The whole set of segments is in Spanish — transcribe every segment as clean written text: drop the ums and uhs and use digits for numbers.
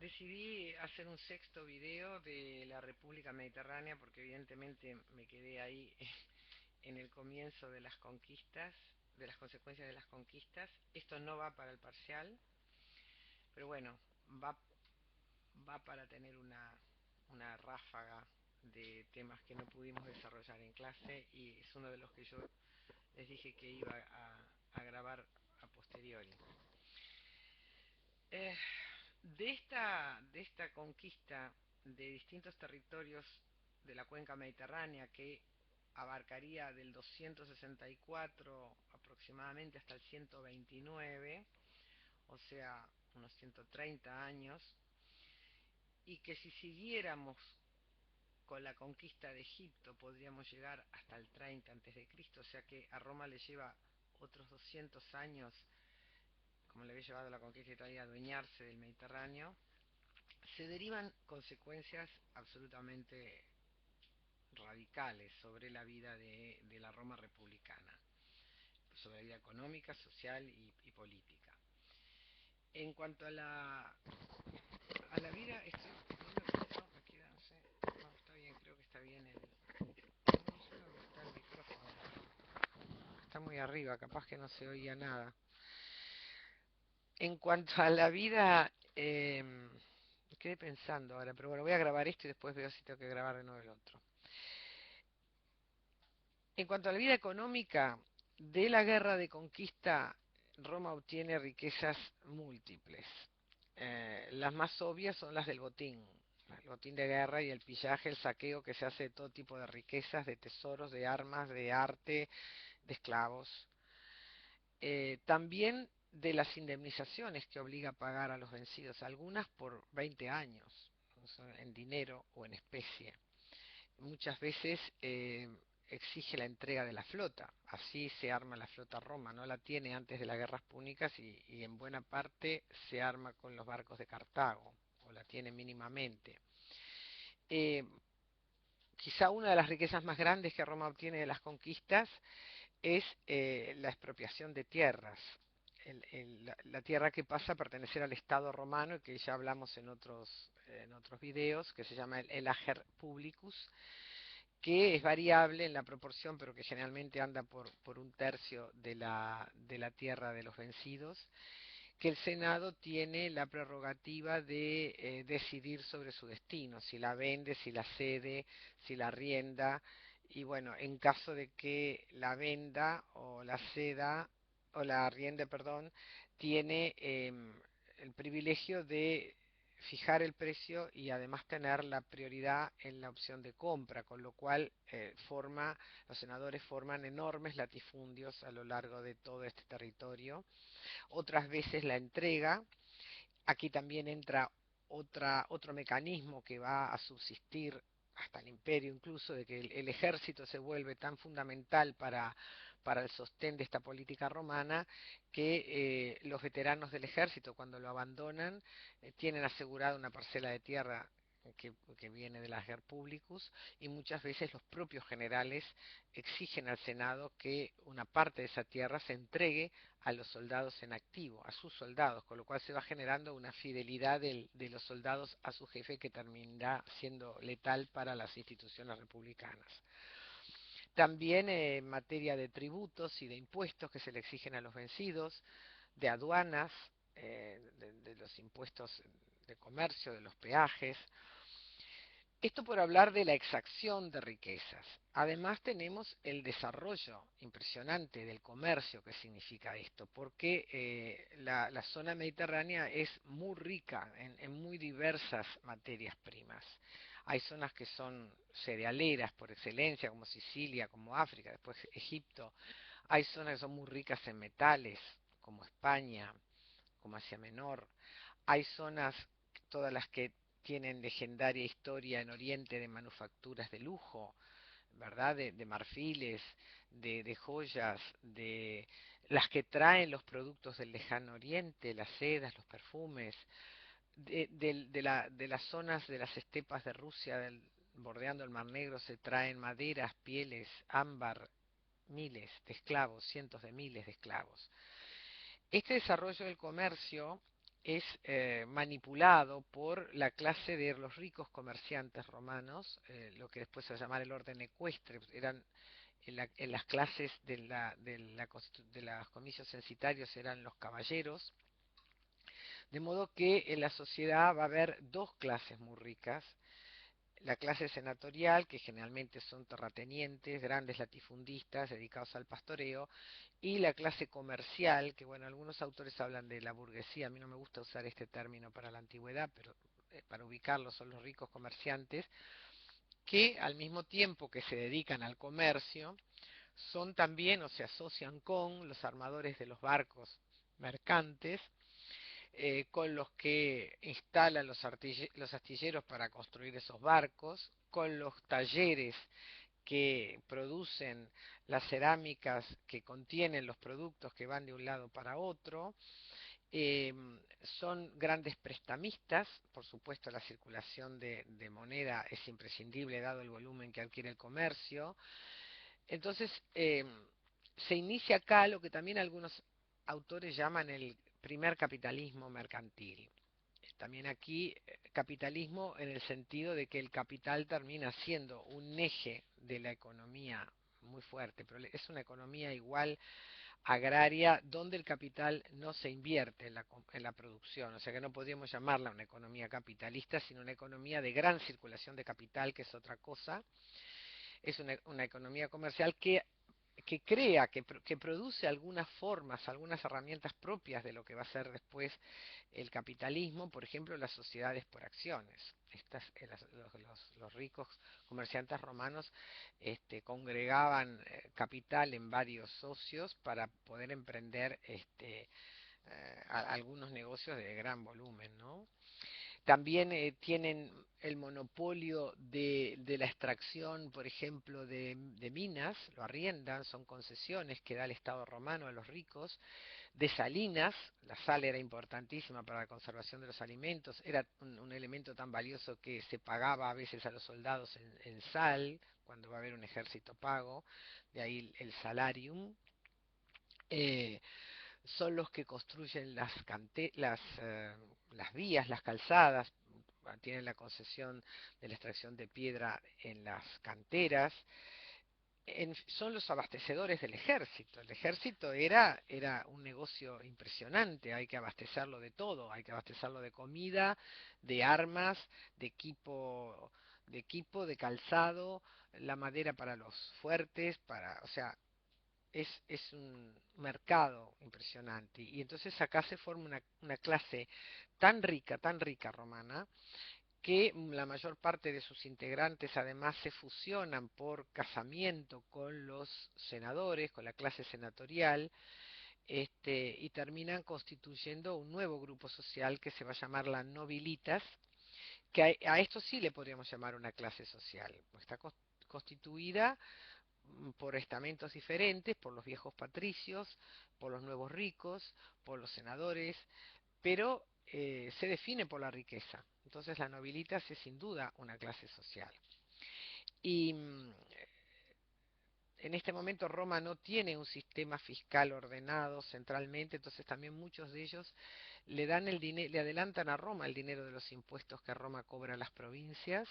Decidí hacer un sexto video de la República Mediterránea porque evidentemente me quedé ahí en el comienzo de las conquistas, de las consecuencias de las conquistas. Esto no va para el parcial, pero bueno, va, va para tener una ráfaga de temas que no pudimos desarrollar en clase y es uno de los que yo les dije que iba a grabar a posteriori. Eh, de esta conquista de distintos territorios de la cuenca mediterránea que abarcaría del 264 aproximadamente hasta el 129, o sea, unos 130 años, y que si siguiéramos con la conquista de Egipto podríamos llegar hasta el 30 a.C., o sea que a Roma le lleva otros 200 años, como le había llevado la conquista de Italia, a adueñarse del Mediterráneo. Se derivan consecuencias absolutamente radicales sobre la vida de la Roma republicana, sobre la vida económica, social y política. En cuanto a la vida, estoy viendo que no, aquí no sé, no, está bien, creo que está bien no sé dónde está el micrófono, está muy arriba, capaz que no se oía nada. En cuanto a la vida, me quedé pensando ahora, pero bueno, voy a grabar esto y después veo si tengo que grabar de nuevo el otro. En cuanto a la vida económica, de la guerra de conquista, Roma obtiene riquezas múltiples. Las más obvias son las del botín, el botín de guerra y el pillaje, el saqueo que se hace de todo tipo de riquezas, de tesoros, de armas, de arte, de esclavos. También de las indemnizaciones que obliga a pagar a los vencidos, algunas por 20 años, en dinero o en especie. Muchas veces exige la entrega de la flota. Así se arma la flota Roma. No la tiene antes de las guerras púnicas y en buena parte se arma con los barcos de Cartago, o la tiene mínimamente. Eh, Quizá una de las riquezas más grandes que Roma obtiene de las conquistas es la expropiación de tierras. La tierra que pasa a pertenecer al Estado romano y que ya hablamos en otros videos, que se llama el ager publicus, que es variable en la proporción, pero que generalmente anda por un tercio de la tierra de los vencidos, que el Senado tiene la prerrogativa de decidir sobre su destino, si la vende, si la cede, si la arrienda, y bueno, en caso de que la venda o la ceda, o la arriende, perdón, tiene el privilegio de fijar el precio y además tener la prioridad en la opción de compra, con lo cual los senadores forman enormes latifundios a lo largo de todo este territorio. Otras veces la entrega. Aquí también entra otro mecanismo que va a subsistir hasta el imperio, incluso de que el ejército se vuelve tan fundamental para el sostén de esta política romana que los veteranos del ejército, cuando lo abandonan, tienen asegurada una parcela de tierra que viene de la Ger Publicus, y muchas veces los propios generales exigen al Senado que una parte de esa tierra se entregue a los soldados en activo, a sus soldados, con lo cual se va generando una fidelidad de los soldados a su jefe que terminará siendo letal para las instituciones republicanas. También en materia de tributos y de impuestos que se le exigen a los vencidos, de aduanas, de los impuestos de comercio, de los peajes. Esto por hablar de la exacción de riquezas. Además tenemos el desarrollo impresionante del comercio que significa esto, porque la zona mediterránea es muy rica en muy diversas materias primas. Hay zonas que son cerealeras por excelencia, como Sicilia, como África, después Egipto. Hay zonas que son muy ricas en metales, como España, como Asia Menor. Hay zonas, todas las que tienen legendaria historia en Oriente, de manufacturas de lujo, ¿verdad? De marfiles, de joyas, de las que traen los productos del lejano Oriente, las sedas, los perfumes, de las zonas de las estepas de Rusia, bordeando el Mar Negro, se traen maderas, pieles, ámbar, miles de esclavos, cientos de miles de esclavos. Este desarrollo del comercio es manipulado por la clase de los ricos comerciantes romanos, lo que después se va a llamar el orden ecuestre. Eran en las clases de los comicios censitarios eran los caballeros, de modo que en la sociedad va a haber dos clases muy ricas: la clase senatorial, que generalmente son terratenientes, grandes latifundistas dedicados al pastoreo, y la clase comercial, que bueno, algunos autores hablan de la burguesía. A mí no me gusta usar este término para la antigüedad, pero para ubicarlos son los ricos comerciantes, que al mismo tiempo que se dedican al comercio, son también o se asocian con los armadores de los barcos mercantes, con los que instalan los astilleros para construir esos barcos, con los talleres que producen las cerámicas que contienen los productos que van de un lado para otro. eh, Son grandes prestamistas. Por supuesto, la circulación de moneda es imprescindible dado el volumen que adquiere el comercio. Entonces, se inicia acá lo que también algunos autores llaman el primer capitalismo mercantil. También aquí capitalismo en el sentido de que el capital termina siendo un eje de la economía muy fuerte, pero es una economía igual agraria donde el capital no se invierte en la producción, o sea que no podríamos llamarla una economía capitalista, sino una economía de gran circulación de capital, que es otra cosa. Es una economía comercial que crea, que produce algunas formas, algunas herramientas propias de lo que va a ser después el capitalismo. Por ejemplo, las sociedades por acciones. Los ricos comerciantes romanos congregaban capital en varios socios para poder emprender algunos negocios de gran volumen, ¿no? También tienen el monopolio de la extracción, por ejemplo, de minas, lo arriendan, son concesiones que da el Estado romano a los ricos. De salinas, la sal era importantísima para la conservación de los alimentos, era un elemento tan valioso que se pagaba a veces a los soldados en sal, cuando va a haber un ejército pago, de ahí el salarium. Eh, Son los que construyen las vías, las calzadas, tienen la concesión de la extracción de piedra en las canteras. Son los abastecedores del ejército. El ejército era un negocio impresionante. Hay que abastecerlo de todo, hay que abastecerlo de comida, de armas, de equipo, de calzado, la madera para los fuertes, o sea, es un mercado impresionante. Y entonces acá se forma una clase tan rica romana, que la mayor parte de sus integrantes además se fusionan por casamiento con los senadores, con la clase senatorial, y terminan constituyendo un nuevo grupo social que se va a llamar la nobilitas, que a esto sí le podríamos llamar una clase social. Está constituida por estamentos diferentes, por los viejos patricios, por los nuevos ricos, por los senadores, pero se define por la riqueza. Entonces la nobilitas es sin duda una clase social. Y en este momento Roma no tiene un sistema fiscal ordenado centralmente, entonces también muchos de ellos le dan el dinero, le adelantan a Roma el dinero de los impuestos que Roma cobra a las provincias,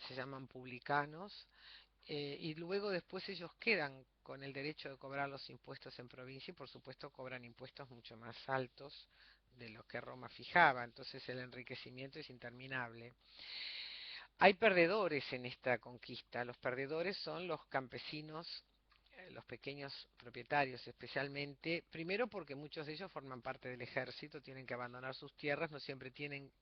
se llaman publicanos. Y luego después ellos quedan con el derecho de cobrar los impuestos en provincia, y por supuesto cobran impuestos mucho más altos de los que Roma fijaba. Entonces el enriquecimiento es interminable. Hay perdedores en esta conquista. Los perdedores son los campesinos, los pequeños propietarios especialmente, primero porque muchos de ellos forman parte del ejército, tienen que abandonar sus tierras, no siempre tienen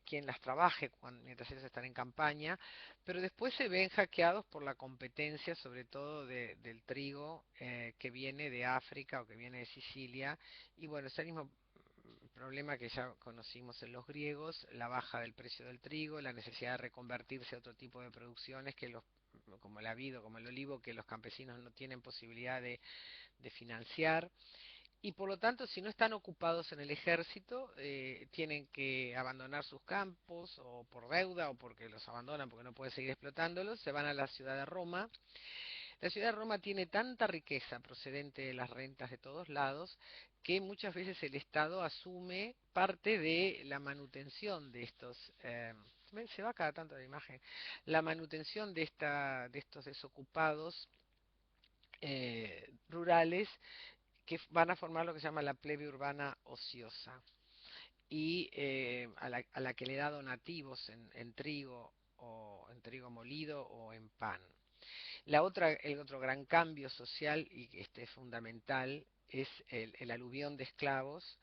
quien las trabaje mientras ellos están en campaña, pero después se ven hackeados por la competencia, sobre todo del trigo que viene de África o que viene de Sicilia. Y bueno, es el mismo problema que ya conocimos en los griegos: la baja del precio del trigo, la necesidad de reconvertirse a otro tipo de producciones como el habido, como el olivo, que los campesinos no tienen posibilidad de financiar. Y por lo tanto, si no están ocupados en el ejército, tienen que abandonar sus campos, o por deuda, o porque los abandonan porque no pueden seguir explotándolos, se van a la ciudad de Roma, La ciudad de Roma tiene tanta riqueza procedente de las rentas de todos lados que muchas veces el Estado asume parte de la manutención de estos, se va cada tanto la imagen, la manutención de estos desocupados rurales que van a formar lo que se llama la plebe urbana ociosa y a la que le da donativos en trigo o en trigo molido o en pan. El otro gran cambio social y este fundamental es el aluvión de esclavos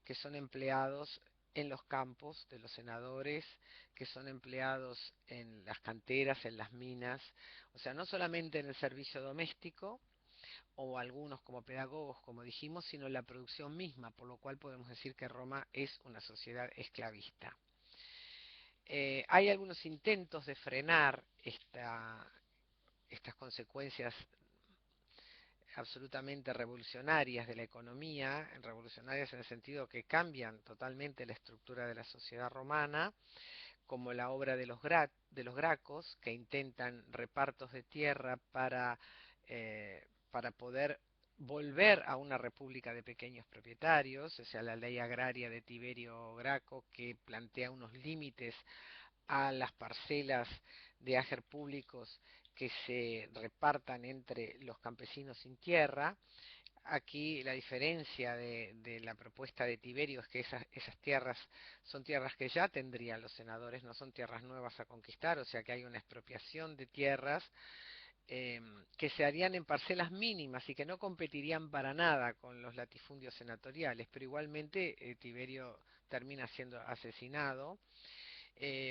que son empleados en los campos de los senadores, que son empleados en las canteras, en las minas, o sea, no solamente en el servicio doméstico, o algunos como pedagogos, como dijimos, sino en la producción misma, por lo cual podemos decir que Roma es una sociedad esclavista. Hay algunos intentos de frenar estas consecuencias absolutamente revolucionarias de la economía, revolucionarias en el sentido que cambian totalmente la estructura de la sociedad romana, como la obra de los Gracos, que intentan repartos de tierra para poder volver a una república de pequeños propietarios, o sea, la ley agraria de Tiberio Graco, que plantea unos límites a las parcelas de ager públicos que se repartan entre los campesinos sin tierra. Aquí la diferencia de la propuesta de Tiberio es que esas tierras son tierras que ya tendrían los senadores, no son tierras nuevas a conquistar, o sea que hay una expropiación de tierras que se harían en parcelas mínimas y que no competirían para nada con los latifundios senatoriales, pero igualmente Tiberio termina siendo asesinado.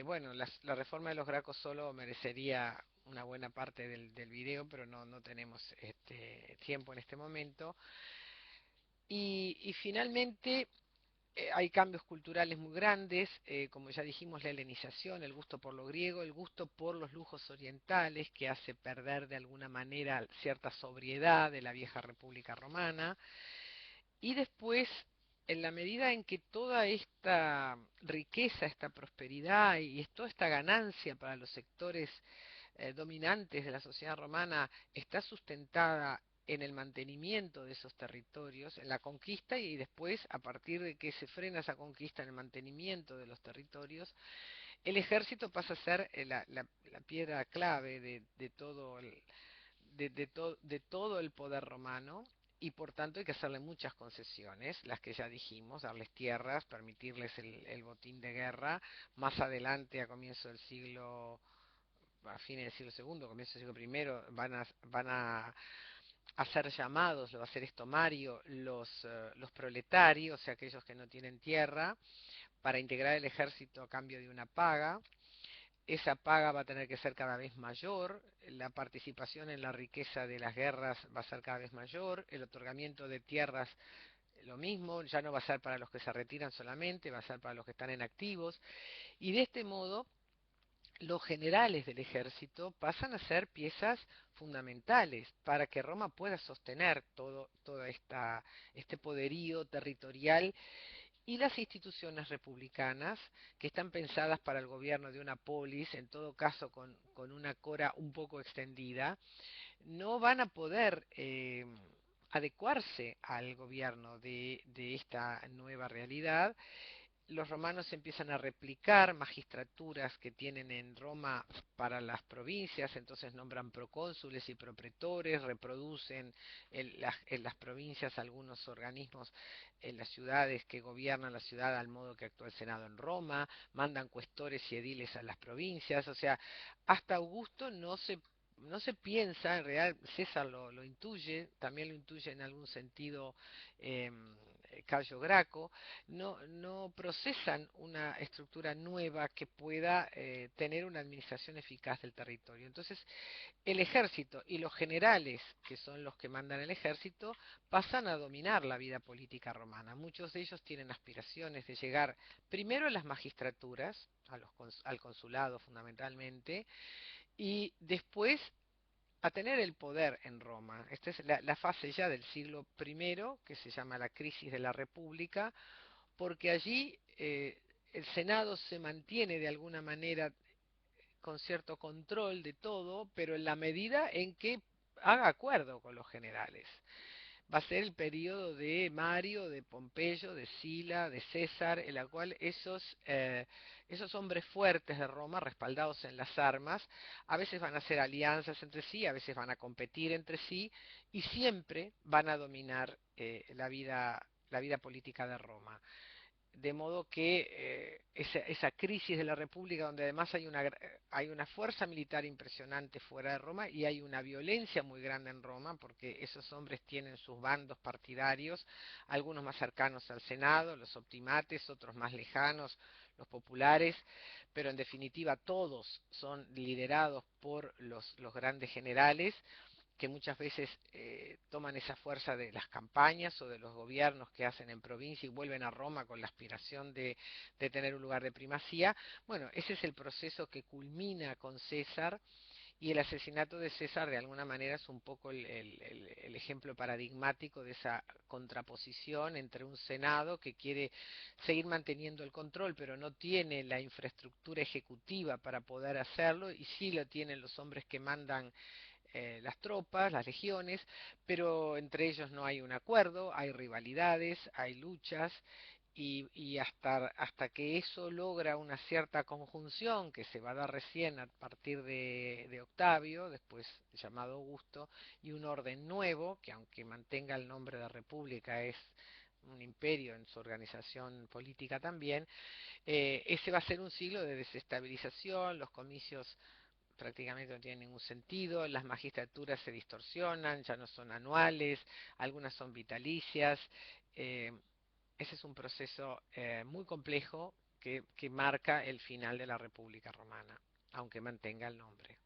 Bueno, la reforma de los Gracos solo merecería una buena parte del video, pero no tenemos tiempo en este momento. Y finalmente hay cambios culturales muy grandes, como ya dijimos, la helenización, el gusto por lo griego, el gusto por los lujos orientales, que hace perder de alguna manera cierta sobriedad de la vieja República Romana. Y después, en la medida en que toda esta riqueza, esta prosperidad y toda esta ganancia para los sectores dominantes de la sociedad romana está sustentada en el mantenimiento de esos territorios, en la conquista y después, a partir de que se frena esa conquista en el mantenimiento de los territorios, el ejército pasa a ser la piedra clave de todo el poder romano y por tanto hay que hacerle muchas concesiones, las que ya dijimos, darles tierras, permitirles el botín de guerra, más adelante a comienzo del siglo a fines del siglo segundo, comienzo del siglo primero, van a ser llamados, lo va a hacer esto Mario, los proletarios, o sea, aquellos que no tienen tierra, para integrar el ejército a cambio de una paga. Esa paga va a tener que ser cada vez mayor, la participación en la riqueza de las guerras va a ser cada vez mayor, el otorgamiento de tierras lo mismo, ya no va a ser para los que se retiran solamente, va a ser para los que están en activos, y de este modo los generales del ejército pasan a ser piezas fundamentales para que Roma pueda sostener este poderío territorial y las instituciones republicanas que están pensadas para el gobierno de una polis, en todo caso con una cora un poco extendida, no van a poder adecuarse al gobierno de esta nueva realidad. Los romanos empiezan a replicar magistraturas que tienen en Roma para las provincias, entonces nombran procónsules y propretores, reproducen en las provincias algunos organismos en las ciudades que gobiernan la ciudad al modo que actúa el Senado en Roma, mandan cuestores y ediles a las provincias, o sea, hasta Augusto no se piensa, en realidad César lo intuye, también lo intuye en algún sentido eh, Cayo Graco, no procesan una estructura nueva que pueda tener una administración eficaz del territorio. Entonces, el ejército y los generales, que son los que mandan el ejército, pasan a dominar la vida política romana. Muchos de ellos tienen aspiraciones de llegar primero a las magistraturas, al consulado fundamentalmente, y después a tener el poder en Roma. Esta es la fase ya del siglo I, que se llama la crisis de la República, porque allí el Senado se mantiene de alguna manera con cierto control de todo, pero en la medida en que haga acuerdo con los generales. Va a ser el periodo de Mario, de Pompeyo, de Sila, de César, en la cual esos hombres fuertes de Roma, respaldados en las armas, a veces van a hacer alianzas entre sí, a veces van a competir entre sí, y siempre van a dominar la vida política de Roma. De modo que esa crisis de la República, donde además hay una fuerza militar impresionante fuera de Roma y hay una violencia muy grande en Roma, porque esos hombres tienen sus bandos partidarios, algunos más cercanos al Senado, los optimates, otros más lejanos, los populares, pero en definitiva todos son liderados por los grandes generales que muchas veces toman esa fuerza de las campañas o de los gobiernos que hacen en provincia y vuelven a Roma con la aspiración de tener un lugar de primacía. Bueno, ese es el proceso que culmina con César y el asesinato de César de alguna manera es un poco el ejemplo paradigmático de esa contraposición entre un Senado que quiere seguir manteniendo el control pero no tiene la infraestructura ejecutiva para poder hacerlo y sí lo tienen los hombres que mandan las tropas, las legiones, pero entre ellos no hay un acuerdo, hay rivalidades, hay luchas, y hasta que eso logra una cierta conjunción que se va a dar recién a partir de Octavio, después llamado Augusto, y un orden nuevo, que aunque mantenga el nombre de república es un imperio en su organización política también, ese va a ser un siglo de desestabilización, los comicios prácticamente no tiene ningún sentido, las magistraturas se distorsionan, ya no son anuales, algunas son vitalicias. eh, Ese es un proceso muy complejo que marca el final de la República Romana, aunque mantenga el nombre.